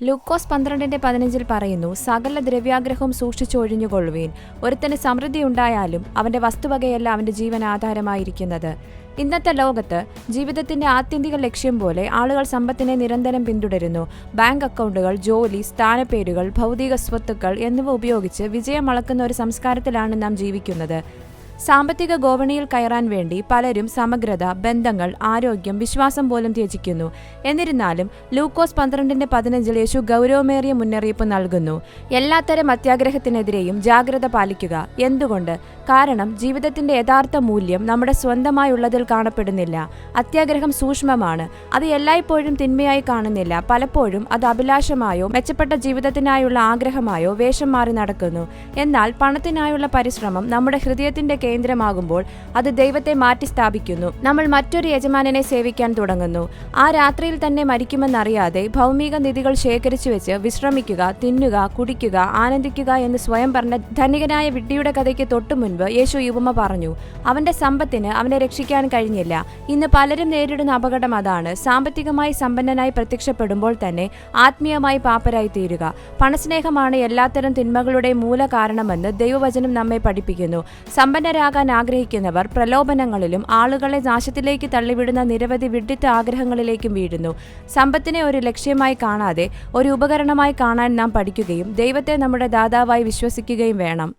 ലൂക്കോസ് 12:15 പറയുന്നു, സകല ദ്രവ്യാഗ്രഹവും സൂക്ഷിച്ചൊഴിഞ്ഞുകൊള്ളുവീൻ. ഒരുത്തന് സമൃദ്ധിയുണ്ടായാലും അവന്റെ വസ്തുവകയല്ല അവന്റെ ജീവൻ ആധാരമായിരിക്കുന്നത്. ഇന്നത്തെ ലോകത്ത് ജീവിതത്തിന്റെ ആത്യന്തിക ലക്ഷ്യം പോലെ ആളുകൾ സമ്പത്തിനെ നിരന്തരം പിന്തുടരുന്നു. ബാങ്ക് അക്കൗണ്ടുകൾ, ജോലി, സ്ഥാനപ്പേരുകൾ, ഭൗതിക സ്വത്തുക്കൾ എന്നിവ ഉപയോഗിച്ച് വിജയം അളക്കുന്ന ഒരു സംസ്കാരത്തിലാണ് നാം ജീവിക്കുന്നത്. സാമ്പത്തിക ഗോവണിയിൽ കയറാൻ വേണ്ടി പലരും സമഗ്രത, ബന്ധങ്ങൾ, ആരോഗ്യം, വിശ്വാസം പോലും ത്യജിക്കുന്നു. എന്നിരുന്നാലും ലൂക്കോസ് 12:15 യേശു ഗൗരവമേറിയ മുന്നറിയിപ്പ് നൽകുന്നു. എല്ലാത്തരം അത്യാഗ്രഹത്തിനെതിരെയും ജാഗ്രത പാലിക്കുക. എന്തുകൊണ്ട്? കാരണം ജീവിതത്തിന്റെ യഥാർത്ഥ മൂല്യം നമ്മുടെ സ്വന്തമായുള്ളതിൽ കാണപ്പെടുന്നില്ല. അത്യാഗ്രഹം സൂക്ഷ്മമാണ്. അത് എല്ലായ്പ്പോഴും തിന്മയായി കാണുന്നില്ല. പലപ്പോഴും അത് അഭിലാഷമായോ മെച്ചപ്പെട്ട ജീവിതത്തിനായുള്ള ആഗ്രഹമായോ വേഷം മാറി നടക്കുന്നു. എന്നാൽ പണത്തിനായുള്ള പരിശ്രമം നമ്മുടെ ഹൃദയത്തിന്റെ കേന്ദ്രമാകുമ്പോൾ അത് ദൈവത്തെ മാറ്റി സ്ഥാപിക്കുന്നു. നമ്മൾ മറ്റൊരു യജമാനനെ സേവിക്കാൻ തുടങ്ങുന്നു. ആ രാത്രിയിൽ തന്നെ മരിക്കുമെന്നറിയാതെ ഭൗമിക നിധികൾ ശേഖരിച്ചു വെച്ച് വിശ്രമിക്കുക, തിന്നുക, കുടിക്കുക, ആനന്ദിക്കുക എന്ന് സ്വയം പറഞ്ഞ ധനികനായ വിഡ്ഢിയുടെ കഥയ്ക്ക് തൊട്ടു മുൻപ് യേശു ഉപമ പറഞ്ഞു. അവന്റെ സമ്പത്തിന് അവനെ രക്ഷിക്കാൻ കഴിഞ്ഞില്ല. ഇന്ന് പലരും നേരിടുന്ന അപകടം അതാണ്. സാമ്പത്തികമായി സമ്പന്നനായി പ്രത്യക്ഷപ്പെടുമ്പോൾ തന്നെ ആത്മീയമായി പാപ്പരായി തീരുക. പണസ്നേഹമാണ് എല്ലാത്തരം തിന്മകളുടെ മൂല കാരണമെന്ന് ദൈവവചനം നമ്മെ പഠിപ്പിക്കുന്നു. സമ്പന്നരാകാൻ ആഗ്രഹിക്കുന്നവർ പ്രലോഭനങ്ങളിലും ആളുകളെ നാശത്തിലേക്ക് തള്ളിവിടുന്ന നിരവധി വിഡ്ഢിത്ത ആഗ്രഹങ്ങളിലേക്കും വീഴുന്നു. സമ്പത്തിനെ ഒരു ലക്ഷ്യമായി കാണാതെ ഒരു ഉപകരണമായി കാണാൻ നാം പഠിക്കുകയും ദൈവത്തെ നമ്മുടെ ദാതാവായി വിശ്വസിക്കുകയും വേണം.